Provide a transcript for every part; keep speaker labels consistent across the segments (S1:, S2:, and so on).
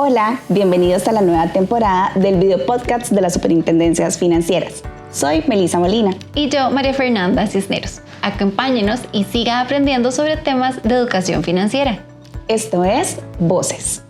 S1: Hola, bienvenidos a la nueva temporada del video podcast de las Superintendencias Financieras. Soy Melissa Molina.
S2: Y yo, María Fernanda Cisneros. Acompáñenos y siga aprendiendo sobre temas de educación financiera.
S1: Esto es Voces.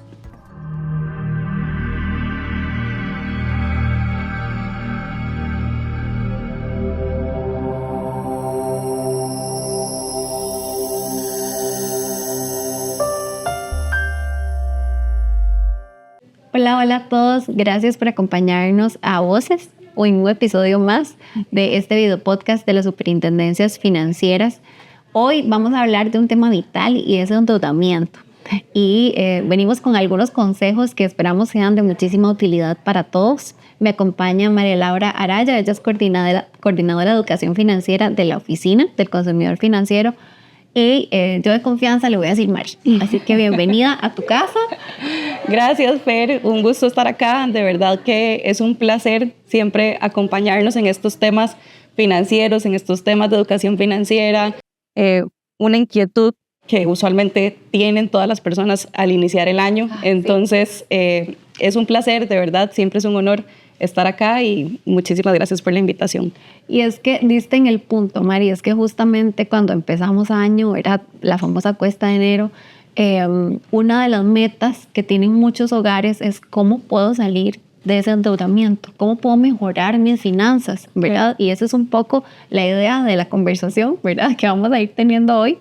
S2: Hola a todos, gracias por acompañarnos a Voces o en un episodio más de este video podcast de las Superintendencias Financieras. Hoy vamos a hablar de un tema vital y es el endeudamiento. Y venimos con algunos consejos que esperamos sean de muchísima utilidad para todos. Me acompaña María Laura Araya, ella es coordinadora de educación financiera de la Oficina del Consumidor Financiero. Y yo de confianza le voy a decir Mari. Así que bienvenida a tu casa.
S3: Gracias, Fer. Un gusto estar acá. De verdad que es un placer siempre acompañarnos en estos temas financieros, en estos temas de educación financiera. Una inquietud que usualmente tienen todas las personas al iniciar el año. Entonces, es un placer, de verdad. Siempre es un honor estar acá y muchísimas gracias por la invitación.
S2: Y es que diste en el punto, Mari, es que justamente cuando empezamos año, era la famosa cuesta de enero, una de las metas que tienen muchos hogares es cómo puedo salir de ese endeudamiento, cómo puedo mejorar mis finanzas, ¿verdad? Y esa es un poco la idea de la conversación, ¿verdad? Que vamos a ir teniendo hoy.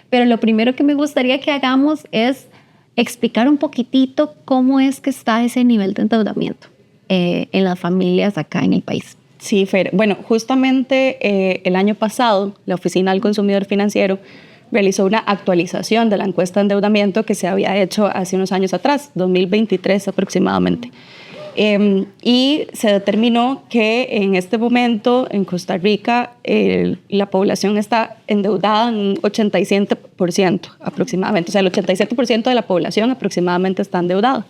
S2: Pero lo primero que me gustaría que hagamos es explicar un poquitito cómo es que está ese nivel de endeudamiento en las familias acá en el país.
S3: Sí, Fer. Bueno, justamente el año pasado la Oficina del Consumidor Financiero realizó una actualización de la encuesta de endeudamiento que se había hecho hace unos años atrás, 2023 aproximadamente. Y se determinó que en este momento en Costa Rica la población está endeudada en un 87% aproximadamente. O sea, el 87% de la población aproximadamente está endeudada.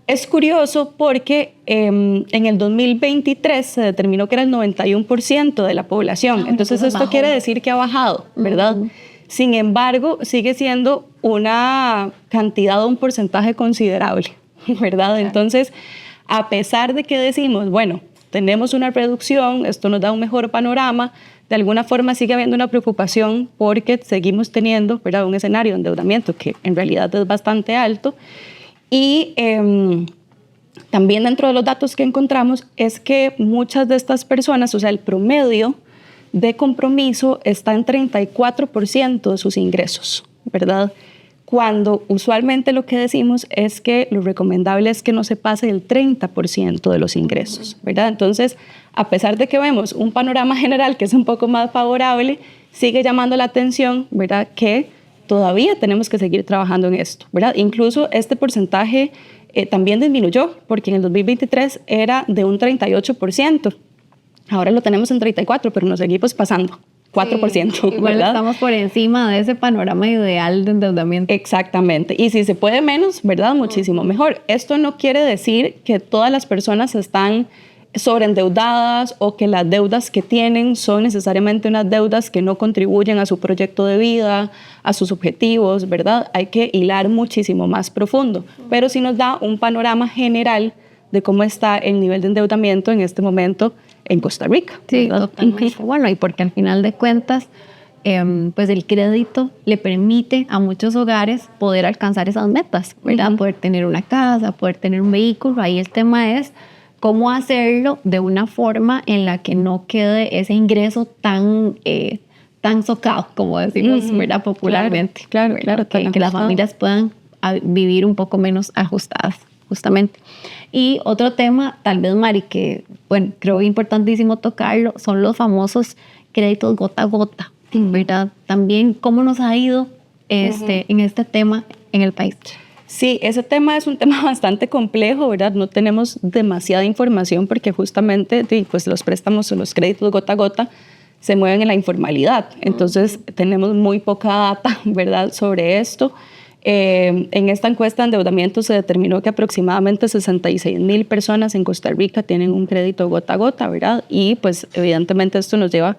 S3: Es curioso porque en el 2023 se determinó que era el 91% de la población. Entonces esto quiere decir que ha bajado, ¿verdad? Sin embargo, sigue siendo una cantidad o un porcentaje considerable, ¿verdad? Entonces, a pesar de que decimos, bueno, tenemos una reducción, esto nos da un mejor panorama, de alguna forma sigue habiendo una preocupación porque seguimos teniendo, ¿verdad?, un escenario de endeudamiento que en realidad es bastante alto. Y también dentro de los datos que encontramos es que muchas de estas personas, o sea, el promedio de compromiso está en 34% de sus ingresos, ¿verdad? Cuando usualmente lo que decimos es que lo recomendable es que no se pase del 30% de los ingresos, ¿verdad? Entonces, a pesar de que vemos un panorama general que es un poco más favorable, sigue llamando la atención, ¿verdad?, que todavía tenemos que seguir trabajando en esto, ¿verdad? Incluso este porcentaje también disminuyó, porque en el 2023 era de un 38%. Ahora lo tenemos en 34%, pero nos seguimos pasando 4%. Sí,
S2: igual
S3: ¿verdad?
S2: Estamos por encima de ese panorama ideal de endeudamiento.
S3: Exactamente. Y si se puede menos, ¿verdad? Muchísimo mejor. Esto no quiere decir que todas las personas están sobreendeudadas o que las deudas que tienen son necesariamente unas deudas que no contribuyen a su proyecto de vida, a sus objetivos, ¿verdad? Hay que hilar muchísimo más profundo, pero sí nos da un panorama general de cómo está el nivel de endeudamiento en este momento en Costa Rica.
S2: Sí, totalmente. Bueno, y porque al final de cuentas, pues el crédito le permite a muchos hogares poder alcanzar esas metas, ¿verdad? Poder tener una casa, poder tener un vehículo. Ahí el tema es cómo hacerlo de una forma en la que no quede ese ingreso tan socado, como decimos, ¿verdad?, popularmente.
S3: Claro,
S2: que las familias puedan vivir un poco menos ajustadas, justamente. Y otro tema, tal vez, Mari, que bueno, creo importantísimo tocarlo, son los famosos créditos gota a gota, ¿verdad? También, ¿cómo nos ha ido en este tema en el país?
S3: Sí, ese tema es un tema bastante complejo, ¿verdad? No tenemos demasiada información porque justamente pues, los préstamos o los créditos gota a gota se mueven en la informalidad. Entonces, tenemos muy poca data, ¿verdad?, sobre esto. En esta encuesta de endeudamiento se determinó que aproximadamente 66,000 personas en Costa Rica tienen un crédito gota a gota, ¿verdad? Y pues evidentemente esto nos lleva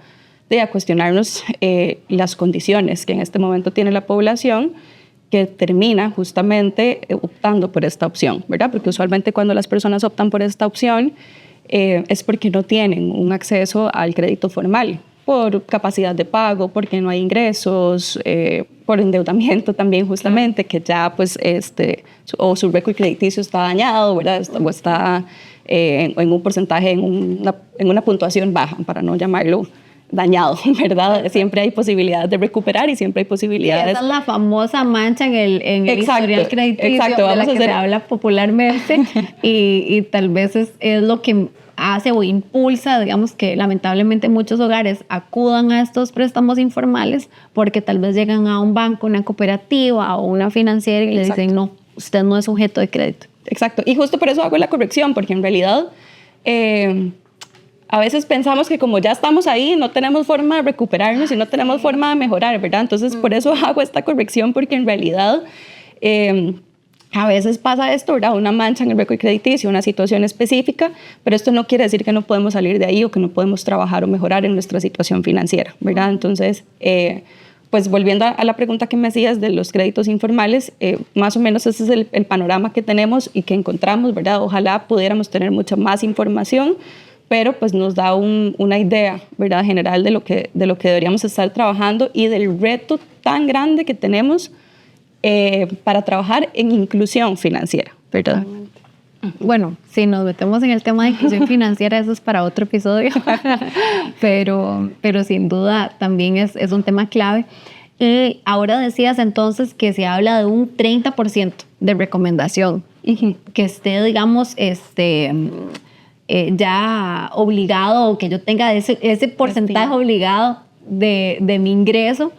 S3: a cuestionarnos las condiciones que en este momento tiene la población, que termina justamente optando por esta opción, ¿verdad? Porque usualmente cuando las personas optan por esta opción es porque no tienen un acceso al crédito formal, por capacidad de pago, porque no hay ingresos, por endeudamiento también justamente, que ya pues o su récord crediticio está dañado, ¿verdad? O está en un porcentaje, en una puntuación baja, para no llamarlo dañado, ¿verdad? Siempre hay posibilidades de recuperar y siempre hay posibilidades.
S2: Esa es la famosa mancha en el
S3: Exacto,
S2: historial crediticio,
S3: exacto,
S2: de la que se habla popularmente y tal vez es lo que hace o impulsa, digamos, que lamentablemente muchos hogares acudan a estos préstamos informales porque tal vez llegan a un banco, una cooperativa o una financiera y le dicen, no, usted no es sujeto de crédito.
S3: Exacto, y justo por eso hago la corrección, porque en realidad a veces pensamos que como ya estamos ahí, no tenemos forma de recuperarnos y no tenemos forma de mejorar, ¿verdad? Entonces, por eso hago esta corrección, porque en realidad a veces pasa esto, ¿verdad? Una mancha en el récord crediticio, una situación específica, pero esto no quiere decir que no podemos salir de ahí o que no podemos trabajar o mejorar en nuestra situación financiera, ¿verdad? Entonces, pues volviendo a la pregunta que me hacías de los créditos informales, más o menos ese es el panorama que tenemos y que encontramos, ¿verdad? Ojalá pudiéramos tener mucha más información, pero pues nos da una idea, ¿verdad? General de lo que deberíamos estar trabajando y del reto tan grande que tenemos para trabajar en inclusión financiera, ¿verdad?
S2: Bueno, si nos metemos en el tema de inclusión financiera, eso es para otro episodio, pero sin duda también es un tema clave. Y ahora decías entonces que se habla de un 30% de recomendación, que esté, digamos, ya obligado, o que yo tenga ese porcentaje obligado de mi ingreso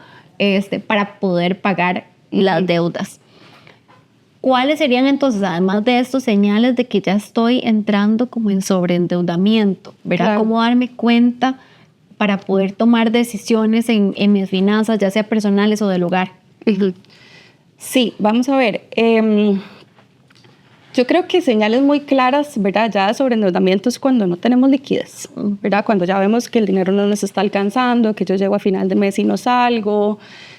S2: para poder pagar las deudas. ¿Cuáles serían entonces, además de estos, señales de que ya estoy entrando como en sobreendeudamiento? ¿Verdad? Claro. ¿Cómo darme cuenta para poder tomar decisiones en mis finanzas, ya sea personales o del hogar?
S3: Sí, vamos a ver. Yo creo que señales muy claras, ¿verdad? Ya de sobreendeudamiento es cuando no tenemos liquidez, ¿verdad? Cuando ya vemos que el dinero no nos está alcanzando, que yo llego a final de mes y no salgo,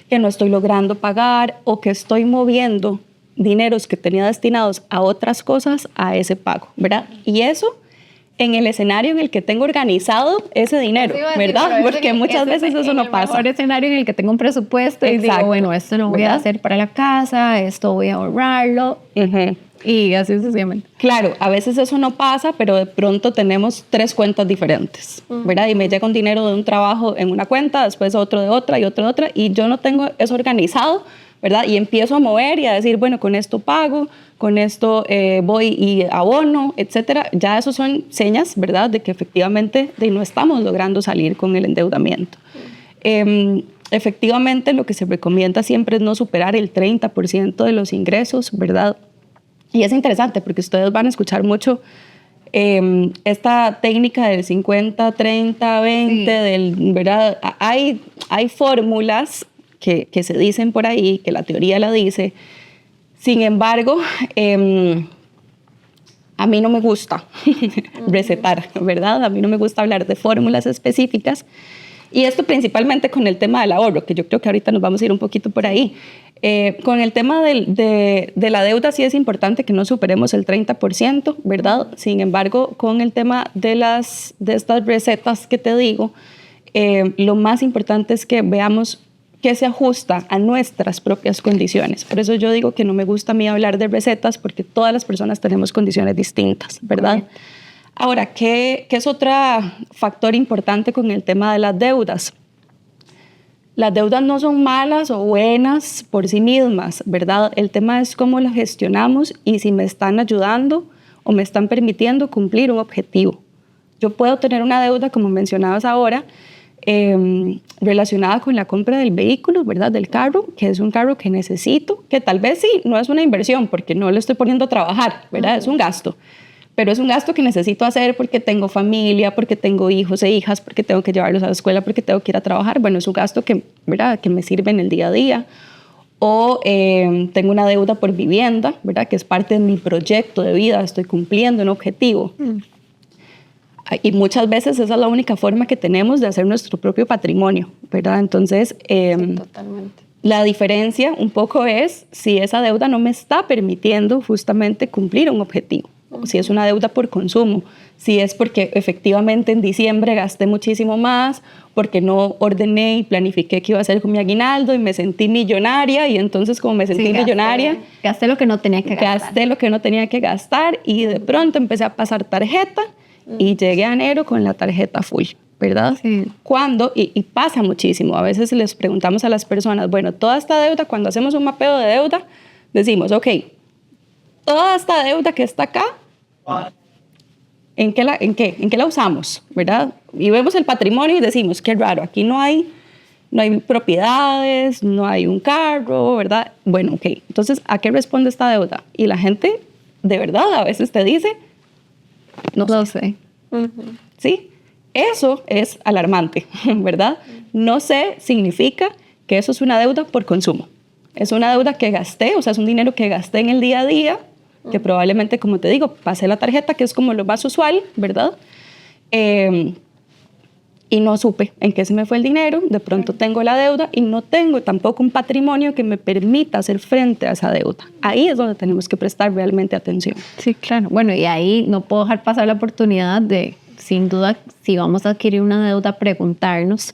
S3: que no estoy logrando pagar o que estoy moviendo dineros que tenía destinados a otras cosas a ese pago, ¿verdad? Y eso en el escenario en el que tengo organizado ese dinero, ¿verdad? Porque muchas veces eso no pasa.
S2: En el mejor escenario en el que tengo un presupuesto y digo, bueno, esto lo voy a hacer para la casa, esto voy a ahorrarlo. Y así sucesivamente.
S3: Claro, a veces eso no pasa, pero de pronto tenemos 3 cuentas diferentes, ¿verdad? Y me llega un dinero de un trabajo en una cuenta, después otro de otra y otro de otra, y yo no tengo eso organizado, ¿verdad? Y empiezo a mover y a decir, bueno, con esto pago, con esto voy y abono, etcétera. Ya eso son señas, ¿verdad? De que efectivamente no estamos logrando salir con el endeudamiento. Efectivamente, lo que se recomienda siempre es no superar el 30% de los ingresos, ¿verdad? Y es interesante porque ustedes van a escuchar mucho esta técnica del 50, 30, 20, ¿verdad? Hay fórmulas que se dicen por ahí, que la teoría la dice. Sin embargo, a mí no me gusta recetar, ¿verdad? A mí no me gusta hablar de fórmulas específicas. Y esto principalmente con el tema del ahorro, que yo creo que ahorita nos vamos a ir un poquito por ahí. Con el tema de la deuda sí es importante que no superemos el 30%, ¿verdad? Sin embargo, con el tema de estas recetas que te digo, lo más importante es que veamos qué se ajusta a nuestras propias condiciones. Por eso yo digo que no me gusta a mí hablar de recetas, porque todas las personas tenemos condiciones distintas, ¿verdad? Ahora, ¿qué es otro factor importante con el tema de las deudas? Las deudas no son malas o buenas por sí mismas, ¿verdad? El tema es cómo las gestionamos y si me están ayudando o me están permitiendo cumplir un objetivo. Yo puedo tener una deuda, como mencionabas ahora, relacionada con la compra del vehículo, ¿verdad? Del carro, que es un carro que necesito, que tal vez sí, no es una inversión porque no lo estoy poniendo a trabajar, ¿verdad? Es un gasto. Pero es un gasto que necesito hacer porque tengo familia, porque tengo hijos e hijas, porque tengo que llevarlos a la escuela, porque tengo que ir a trabajar. Bueno, es un gasto que, ¿verdad?, que me sirve en el día a día. O tengo una deuda por vivienda, ¿verdad?, que es parte de mi proyecto de vida, estoy cumpliendo un objetivo. Y muchas veces esa es la única forma que tenemos de hacer nuestro propio patrimonio, ¿verdad? Entonces,
S2: sí, totalmente.
S3: La diferencia un poco es si esa deuda no me está permitiendo justamente cumplir un objetivo, o si es una deuda por consumo, si es porque efectivamente en diciembre gasté muchísimo más, porque no ordené y planifiqué qué iba a hacer con mi aguinaldo y me sentí millonaria, y entonces como me sentí millonaria,
S2: gasté lo que no tenía que gastar.
S3: Gasté lo que no tenía que gastar y de pronto empecé a pasar tarjeta y llegué a enero con la tarjeta full, ¿verdad?
S2: Sí.
S3: Cuando, y pasa muchísimo, a veces les preguntamos a las personas, bueno, toda esta deuda, cuando hacemos un mapeo de deuda, decimos, ok, toda esta deuda que está acá, ¿en qué la usamos? ¿Verdad? Y vemos el patrimonio y decimos, qué raro, aquí no hay propiedades, no hay un carro, ¿verdad? Bueno, ok, entonces, ¿a qué responde esta deuda? Y la gente, de verdad, a veces te dice, no
S2: Lo sé.
S3: ¿sí? Eso es alarmante, ¿verdad? No sé significa que eso es una deuda por consumo. Es una deuda que gasté, o sea, es un dinero que gasté en el día a día, que probablemente, como te digo, pasé la tarjeta, que es como lo más usual, ¿verdad? Y no supe en qué se me fue el dinero, de pronto tengo la deuda y no tengo tampoco un patrimonio que me permita hacer frente a esa deuda. Ahí es donde tenemos que prestar realmente atención.
S2: Sí, claro. Bueno, y ahí no puedo dejar pasar la oportunidad de, sin duda, si vamos a adquirir una deuda, preguntarnos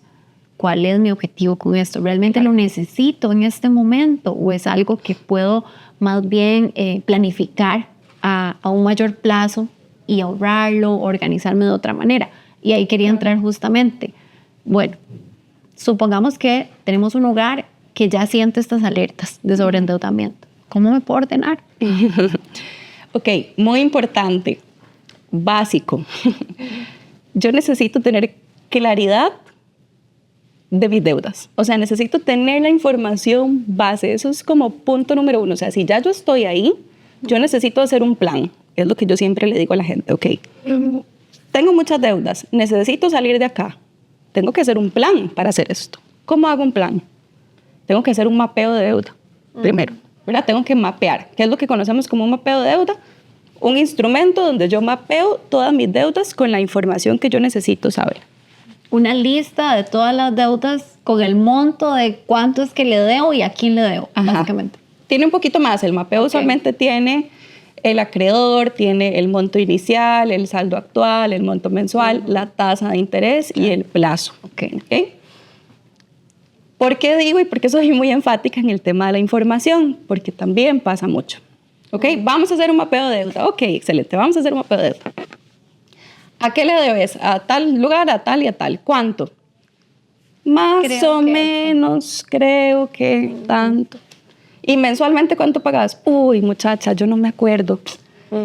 S2: cuál es mi objetivo con esto. ¿Realmente lo necesito en este momento o es algo que puedo más bien planificar a un mayor plazo y ahorrarlo, organizarme de otra manera? Y ahí quería entrar justamente. Bueno, supongamos que tenemos un hogar que ya siente estas alertas de sobreendeudamiento. ¿Cómo me puedo ordenar?
S3: Ok, muy importante, básico. Yo necesito tener claridad de mis deudas. O sea, necesito tener la información base. Eso es como punto número uno. O sea, si ya yo estoy ahí, yo necesito hacer un plan. Es lo que yo siempre le digo a la gente. Ok, tengo muchas deudas, necesito salir de acá. Tengo que hacer un plan para hacer esto. ¿Cómo hago un plan? Tengo que hacer un mapeo de deuda primero, ¿verdad? Tengo que mapear. ¿Qué es lo que conocemos como un mapeo de deuda? Un instrumento donde yo mapeo todas mis deudas con la información que yo necesito saber.
S2: Una lista de todas las deudas con el monto de cuánto es que le debo y a quién le debo, básicamente.
S3: Tiene un poquito más. El mapeo usualmente tiene el acreedor, tiene el monto inicial, el saldo actual, el monto mensual, la tasa de interés y el plazo.
S2: Okay.
S3: ¿Por qué digo y por qué soy muy enfática en el tema de la información? Porque también pasa mucho. Vamos a hacer un mapeo de deuda. Ok, excelente, vamos a hacer un mapeo de deuda. ¿A qué le debes? A tal lugar, a tal y a tal. ¿Cuánto? Más o menos, creo que tanto. ¿Y mensualmente cuánto pagas? Uy, muchacha, yo no me acuerdo.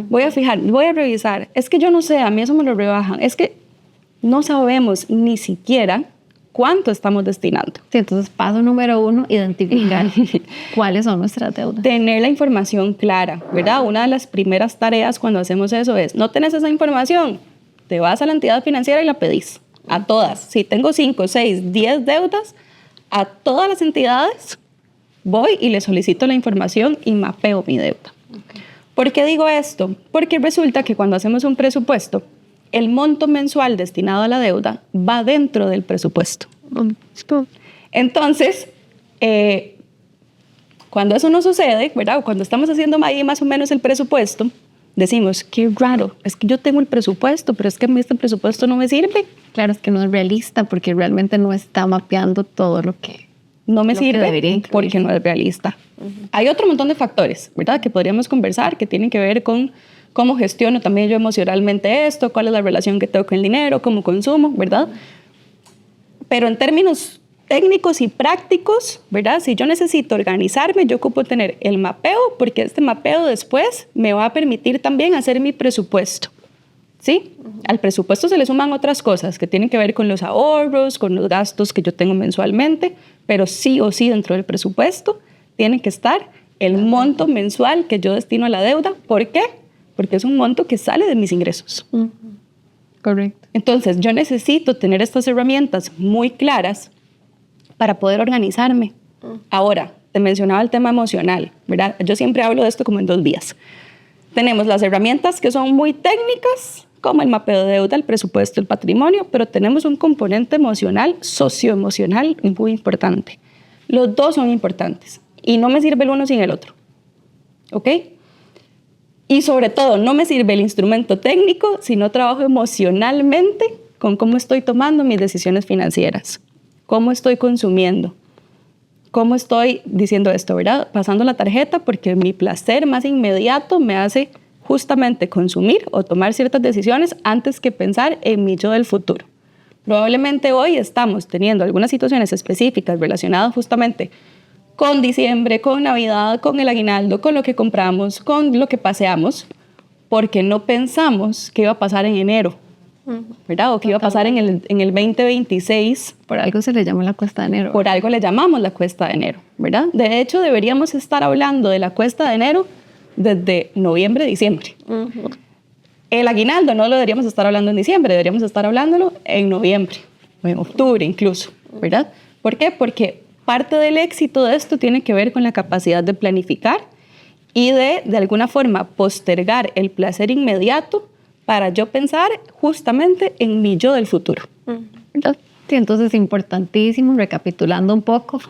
S3: Voy a fijar, voy a revisar. Es que yo no sé, a mí eso me lo rebajan. Es que no sabemos ni siquiera cuánto estamos destinando.
S2: Sí, entonces, paso número 1, identificar cuáles son nuestras deudas.
S3: Tener la información clara, ¿verdad? Una de las primeras tareas cuando hacemos eso es, ¿no tenés esa información? Te vas a la entidad financiera y la pedís. A todas. Si tengo 5, 6, 10 deudas, a todas las entidades voy y le solicito la información y mapeo mi deuda. Okay. ¿Por qué digo esto? Porque resulta que cuando hacemos un presupuesto, el monto mensual destinado a la deuda va dentro del presupuesto. Entonces, cuando eso no sucede, ¿verdad? Cuando estamos haciendo ahí más o menos el presupuesto, decimos, qué raro, es que yo tengo el presupuesto, pero es que a mí este presupuesto no me sirve.
S2: Claro, es que no es realista porque realmente no está mapeando todo lo que
S3: no me sirve porque no es realista. Hay otro montón de factores, ¿verdad? Que podríamos conversar, que tienen que ver con cómo gestiono también yo emocionalmente esto, cuál es la relación que tengo con el dinero, cómo consumo, ¿verdad? Pero en términos técnicos y prácticos, ¿verdad? Si yo necesito organizarme, yo ocupo tener el mapeo, porque este mapeo después me va a permitir también hacer mi presupuesto, ¿sí? Al presupuesto se le suman otras cosas que tienen que ver con los ahorros, con los gastos que yo tengo mensualmente, pero sí o sí dentro del presupuesto tiene que estar el monto mensual que yo destino a la deuda. ¿Por qué? Porque es un monto que sale de mis ingresos.
S2: Correcto.
S3: Entonces, yo necesito tener estas herramientas muy claras para poder organizarme. Ahora, te mencionaba el tema emocional, ¿verdad? Yo siempre hablo de esto como en 2 vías. Tenemos las herramientas que son muy técnicas, como el mapeo de deuda, el presupuesto, el patrimonio, pero tenemos un componente emocional, socioemocional, muy importante. Los dos son importantes y no me sirve el uno sin el otro, ¿ok? Y sobre todo, no me sirve el instrumento técnico si no trabajo emocionalmente con cómo estoy tomando mis decisiones financieras, cómo estoy consumiendo, cómo estoy diciendo esto, ¿verdad? Pasando la tarjeta porque mi placer más inmediato me hace justamente consumir o tomar ciertas decisiones antes que pensar en mi yo del futuro. Probablemente hoy estamos teniendo algunas situaciones específicas relacionadas justamente con diciembre, con Navidad, con el aguinaldo, con lo que compramos, con lo que paseamos, porque no pensamos qué iba a pasar en enero, ¿verdad? O qué iba a pasar en el 2026.
S2: Por algo se le llama la cuesta de enero.
S3: Por algo le llamamos la cuesta de enero, ¿verdad? De hecho, deberíamos estar hablando de la cuesta de enero desde noviembre, diciembre. El aguinaldo no lo deberíamos estar hablando en diciembre, deberíamos estar hablándolo en noviembre o en octubre incluso, ¿verdad? ¿Por qué? Porque parte del éxito de esto tiene que ver con la capacidad de planificar y de alguna forma postergar el placer inmediato para yo pensar justamente en mi yo del futuro.
S2: Sí, entonces importantísimo, recapitulando un poco,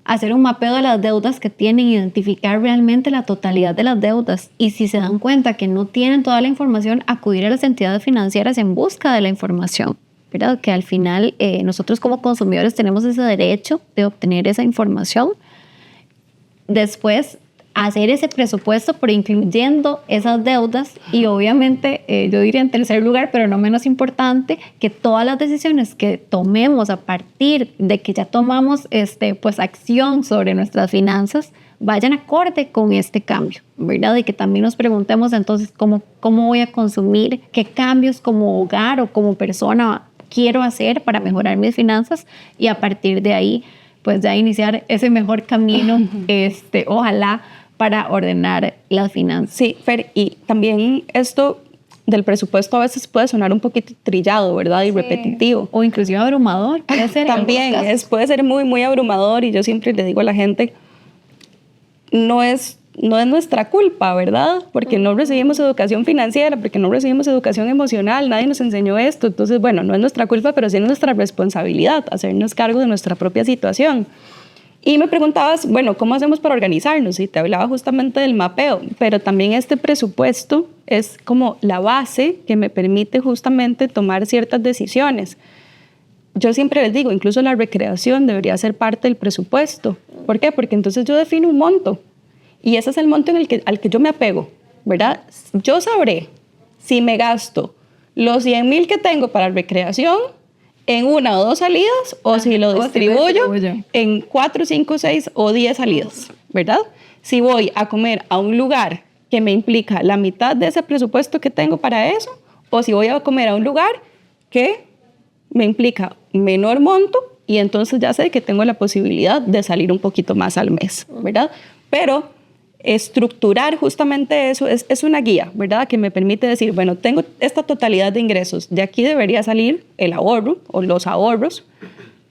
S2: hacer un mapeo de las deudas que tienen, identificar realmente la totalidad de las deudas y si se dan cuenta que no tienen toda la información, acudir a las entidades financieras en busca de la información, ¿verdad? Que al final nosotros como consumidores tenemos ese derecho de obtener esa información. Después, hacer ese presupuesto, pero incluyendo esas deudas y obviamente, yo diría en tercer lugar, pero no menos importante, que todas las decisiones que tomemos a partir de que ya tomamos pues, acción sobre nuestras finanzas vayan acorde con este cambio, ¿verdad? Y que también nos preguntemos entonces cómo voy a consumir, qué cambios como hogar o como persona quiero hacer para mejorar mis finanzas y a partir de ahí, pues ya iniciar ese mejor camino, ojalá, para ordenar las finanzas.
S3: Sí, Fer, y también esto del presupuesto a veces puede sonar un poquito trillado, ¿verdad? Y repetitivo.
S2: O inclusive abrumador. Puede ser
S3: también, puede ser muy, muy abrumador y yo siempre le digo a la gente, no es nuestra culpa, ¿verdad? Porque no recibimos educación financiera, porque no recibimos educación emocional, nadie nos enseñó esto. Entonces, bueno, no es nuestra culpa, pero sí es nuestra responsabilidad hacernos cargo de nuestra propia situación. Y me preguntabas, bueno, ¿cómo hacemos para organizarnos? Y te hablaba justamente del mapeo, pero también este presupuesto es como la base que me permite justamente tomar ciertas decisiones. Yo siempre les digo, incluso la recreación debería ser parte del presupuesto. ¿Por qué? Porque entonces yo defino un monto y ese es el monto al que yo me apego, ¿verdad? Yo sabré si me gasto los 100,000 que tengo para recreación en 1 o 2 salidas o si lo distribuyo en 4, 5, 6 o 10 salidas, ¿verdad? Si voy a comer a un lugar que me implica la mitad de ese presupuesto que tengo para eso o si voy a comer a un lugar que me implica menor monto y entonces ya sé que tengo la posibilidad de salir un poquito más al mes, ¿verdad? Pero estructurar justamente eso es una guía, ¿verdad? Que me permite decir, bueno, tengo esta totalidad de ingresos, de aquí debería salir el ahorro o los ahorros,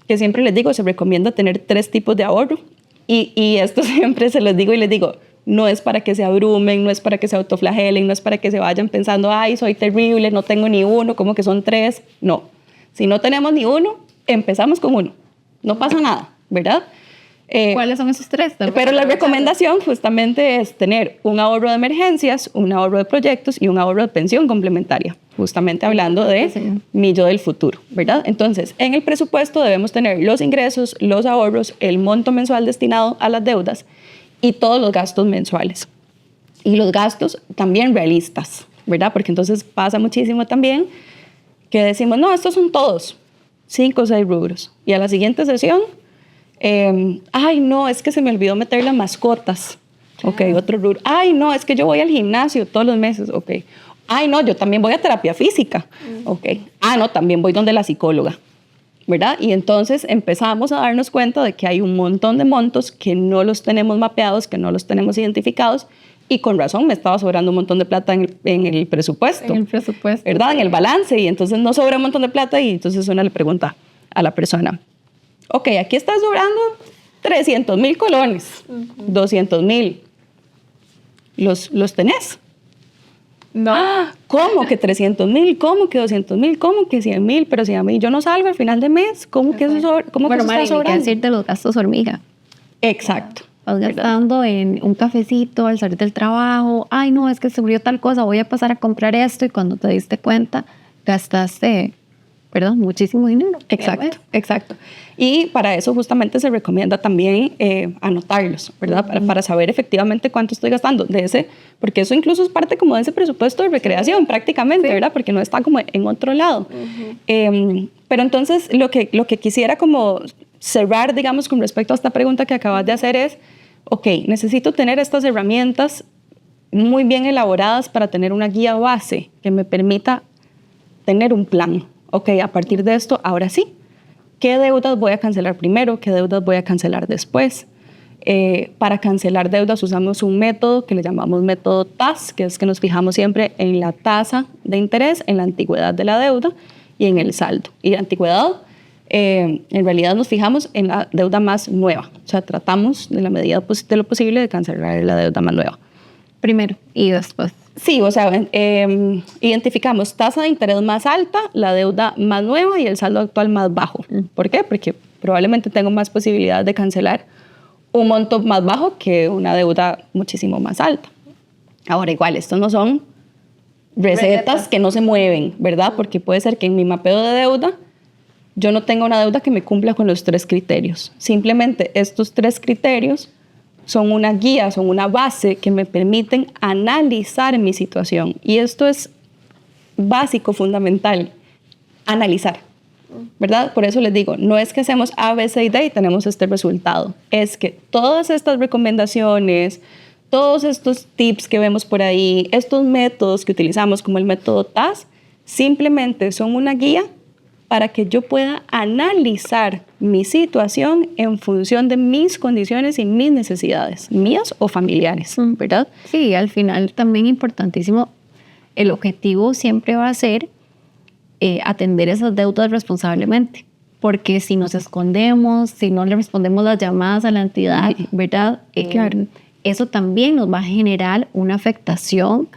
S3: que siempre les digo, se recomienda tener 3 tipos de ahorro y esto siempre se los digo y les digo, no es para que se abrumen, no es para que se autoflagelen, no es para que se vayan pensando, ay, soy terrible, no tengo ni uno, como que son 3, no. Si no tenemos ni uno, empezamos con 1, no pasa nada, ¿verdad?
S2: ¿Cuáles son esos 3?
S3: Pero la recomendación justamente es tener un ahorro de emergencias, un ahorro de proyectos y un ahorro de pensión complementaria, justamente hablando de mi yo del futuro, ¿verdad? Entonces, en el presupuesto debemos tener los ingresos, los ahorros, el monto mensual destinado a las deudas y todos los gastos mensuales. Y los gastos también realistas, ¿verdad? Porque entonces pasa muchísimo también que decimos, no, estos son todos, 5 o 6 rubros. Y a la siguiente sesión, ay, no, es que se me olvidó meter las mascotas. Ok, otro rubro. Ay, no, es que yo voy al gimnasio todos los meses. Ok. Ay, no, yo también voy a terapia física. Ok. Ah, no, también voy donde la psicóloga. ¿Verdad? Y entonces empezamos a darnos cuenta de que hay un montón de montos que no los tenemos mapeados, que no los tenemos identificados y con razón me estaba sobrando un montón de plata en el presupuesto.
S2: En el presupuesto.
S3: ¿Verdad? En el balance y entonces no sobra un montón de plata y entonces uno le pregunta a la persona, ok, aquí está sobrando 300,000 colones, 200,000, ¿los tenés?
S2: No.
S3: ¿Cómo que 300,000? ¿Cómo que 200,000? ¿Cómo que 100,000? Pero si a mí yo no salgo al final de mes, ¿cómo que eso, cómo
S2: Bueno,
S3: que eso
S2: Mari,
S3: está
S2: hay que
S3: sobrando?
S2: decirte los gastos hormiga.
S3: Exacto.
S2: Vas
S3: ¿verdad?
S2: gastando en un cafecito al salir del trabajo. Ay, no, es que se murió tal cosa, voy a pasar a comprar esto. Y cuando te diste cuenta, gastaste, perdón, muchísimo dinero.
S3: Exacto, exacto. Y para eso justamente se recomienda también anotarlos, ¿verdad? Para saber efectivamente cuánto estoy gastando de ese, porque eso incluso es parte como de ese presupuesto de recreación prácticamente, ¿verdad? Porque no está como en otro lado. Pero entonces lo que quisiera como cerrar, digamos, con respecto a esta pregunta que acabas de hacer es, ok, necesito tener estas herramientas muy bien elaboradas para tener una guía base que me permita tener un plan. Ok, a partir de esto, ahora sí, ¿qué deudas voy a cancelar primero? ¿Qué deudas voy a cancelar después? Para cancelar deudas usamos un método que le llamamos método TAS, que es que nos fijamos siempre en la tasa de interés, en la antigüedad de la deuda y en el saldo. Y la antigüedad, en realidad nos fijamos en la deuda más nueva. O sea, tratamos de la medida de lo posible de cancelar la deuda más nueva.
S2: Primero y después.
S3: Sí, o sea, identificamos tasa de interés más alta, la deuda más nueva y el saldo actual más bajo. ¿Por qué? Porque probablemente tengo más posibilidades de cancelar un monto más bajo que una deuda muchísimo más alta. Ahora, igual, estos no son recetas que no se mueven, ¿verdad? Porque puede ser que en mi mapeo de deuda yo no tenga una deuda que me cumpla con los 3 criterios. Simplemente estos 3 criterios son una guía, son una base que me permiten analizar mi situación. Y esto es básico, fundamental, analizar, ¿verdad? Por eso les digo, no es que hacemos A, B, C y D y tenemos este resultado. Es que todas estas recomendaciones, todos estos tips que vemos por ahí, estos métodos que utilizamos como el método TAS, simplemente son una guía para que yo pueda analizar mi situación en función de mis condiciones y mis necesidades, mías o familiares, ¿verdad?
S2: Sí, al final también importantísimo, el objetivo siempre va a ser atender esas deudas responsablemente, porque si nos escondemos, si no le respondemos las llamadas a la entidad, ¿verdad?
S3: Claro.
S2: Eso también nos va a generar una afectación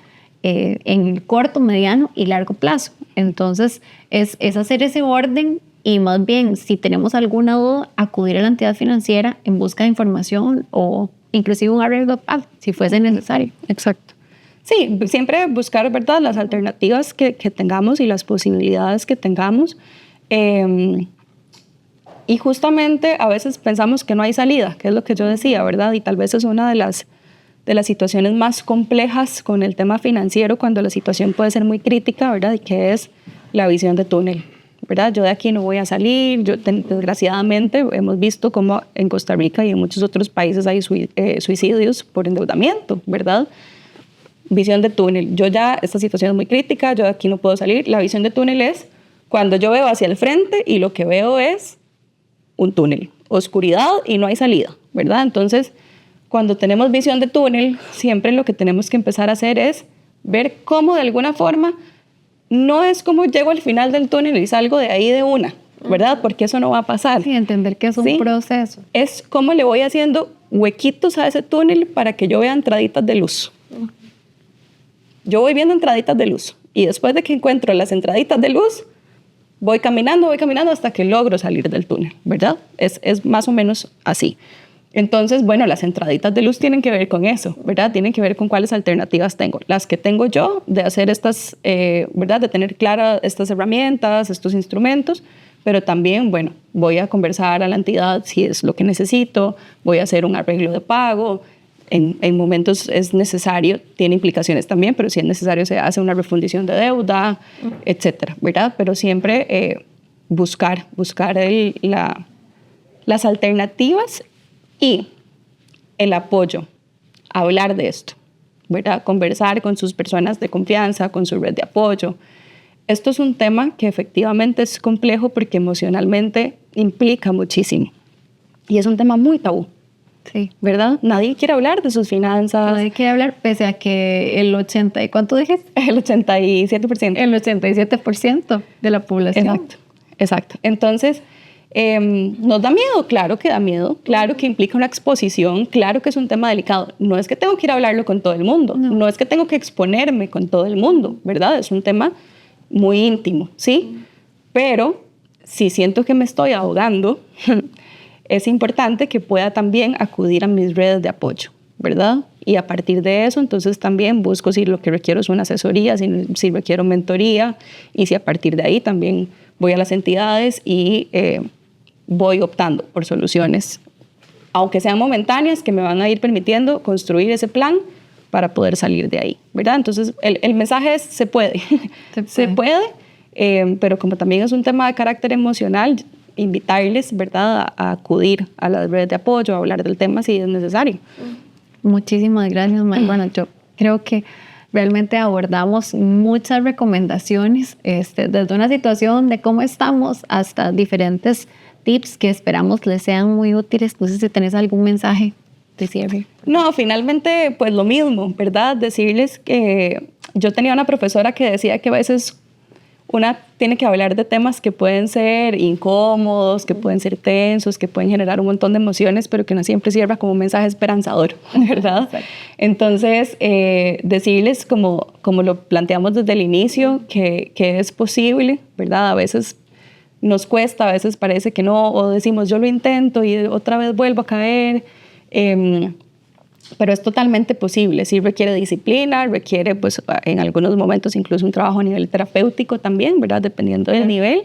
S2: en el corto, mediano y largo plazo. Entonces, es hacer ese orden y más bien, si tenemos alguna duda, acudir a la entidad financiera en busca de información o inclusive un arreglo de pago, si fuese necesario.
S3: Exacto. Sí, siempre buscar, ¿verdad?, las alternativas que tengamos y las posibilidades que tengamos. Y justamente a veces pensamos que no hay salida, que es lo que yo decía, ¿verdad? Y tal vez es una de las situaciones más complejas con el tema financiero, cuando la situación puede ser muy crítica, ¿verdad? Y que es la visión de túnel, ¿verdad? Yo de aquí no voy a salir. Desgraciadamente hemos visto cómo en Costa Rica y en muchos otros países hay suicidios por endeudamiento, ¿verdad? Visión de túnel. Esta situación es muy crítica, yo de aquí no puedo salir. La visión de túnel es cuando yo veo hacia el frente y lo que veo es un túnel, oscuridad y no hay salida, ¿verdad? Entonces, cuando tenemos visión de túnel, siempre lo que tenemos que empezar a hacer es ver cómo de alguna forma, no es como llego al final del túnel y salgo de ahí de una, ¿verdad? Porque eso no va a pasar.
S2: Sí, entender que es un proceso.
S3: Es cómo le voy haciendo huequitos a ese túnel para que yo vea entraditas de luz. Yo voy viendo entraditas de luz y después de que encuentro las entraditas de luz, voy caminando hasta que logro salir del túnel, ¿verdad? Es más o menos así. Entonces, bueno, las entraditas de luz tienen que ver con eso, ¿verdad? Tienen que ver con cuáles alternativas tengo. Las que tengo yo de hacer estas, ¿verdad? De tener claras estas herramientas, estos instrumentos, pero también, bueno, voy a conversar a la entidad si es lo que necesito, voy a hacer un arreglo de pago. En momentos es necesario, tiene implicaciones también, pero si es necesario se hace una refundición de deuda, etcétera, ¿verdad? Pero siempre buscar las alternativas y el apoyo, hablar de esto, ¿verdad? Conversar con sus personas de confianza, con su red de apoyo. Esto es un tema que efectivamente es complejo porque emocionalmente implica muchísimo y es un tema muy tabú.
S2: Sí.
S3: ¿Verdad? Nadie quiere hablar de sus finanzas.
S2: Nadie quiere hablar, pese a que el 80, ¿y cuánto dijiste?
S3: El 87%.
S2: El 87% de la población.
S3: Exacto. Entonces, Nos da miedo, claro que da miedo, claro que implica una exposición, claro que es un tema delicado. No es que tengo que ir a hablarlo con todo el mundo, no es que tengo que exponerme con todo el mundo, ¿verdad? Es un tema muy íntimo, ¿sí? Pero si siento que me estoy ahogando, es importante que pueda también acudir a mis redes de apoyo, ¿verdad? Y a partir de eso, entonces también busco si lo que requiero es una asesoría, si requiero mentoría, y si a partir de ahí también voy a las entidades y voy optando por soluciones, aunque sean momentáneas, que me van a ir permitiendo construir ese plan para poder salir de ahí, ¿verdad? Entonces, el mensaje es, se puede, se puede, pero como también es un tema de carácter emocional, invitarles, ¿verdad?, a acudir a las redes de apoyo, a hablar del tema si es necesario.
S2: Muchísimas gracias, Mari. Bueno, yo creo que realmente abordamos muchas recomendaciones, desde una situación de cómo estamos hasta diferentes tips que esperamos les sean muy útiles. No sé si tenés algún mensaje de cierre.
S3: No, finalmente, pues lo mismo, ¿verdad? Decirles que yo tenía una profesora que decía que a veces una tiene que hablar de temas que pueden ser incómodos, que pueden ser tensos, que pueden generar un montón de emociones, pero que no siempre sirva como un mensaje esperanzador, ¿verdad? Exacto. Entonces, decirles, como lo planteamos desde el inicio, que es posible, ¿verdad? A veces nos cuesta, a veces parece que no, o decimos yo lo intento y otra vez vuelvo a caer, pero es totalmente posible. Sí requiere disciplina, requiere pues en algunos momentos incluso un trabajo a nivel terapéutico también, ¿verdad? Dependiendo del nivel,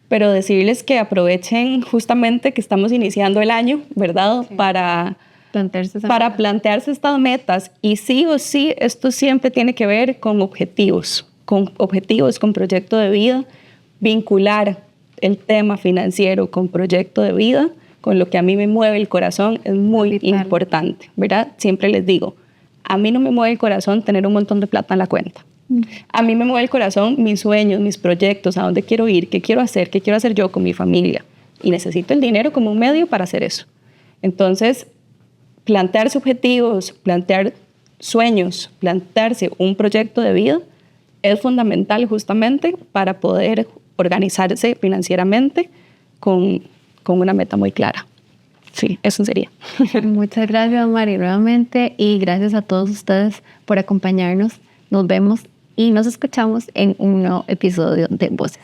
S3: pero decirles que aprovechen justamente que estamos iniciando el año, ¿verdad? Sí. Para plantearse estas metas, y sí o sí esto siempre tiene que ver con objetivos, con proyecto de vida, vincular el tema financiero con proyecto de vida, con lo que a mí me mueve el corazón, es muy importante, ¿verdad? Siempre les digo, a mí no me mueve el corazón tener un montón de plata en la cuenta. A mí me mueve el corazón mis sueños, mis proyectos, a dónde quiero ir, qué quiero hacer yo con mi familia. Y necesito el dinero como un medio para hacer eso. Entonces, plantearse objetivos, plantear sueños, plantearse un proyecto de vida es fundamental justamente para poder organizarse financieramente con una meta muy clara. Sí, eso sería.
S2: Muchas gracias, Mari, nuevamente, y gracias a todos ustedes por acompañarnos. Nos vemos y nos escuchamos en un nuevo episodio de Voces.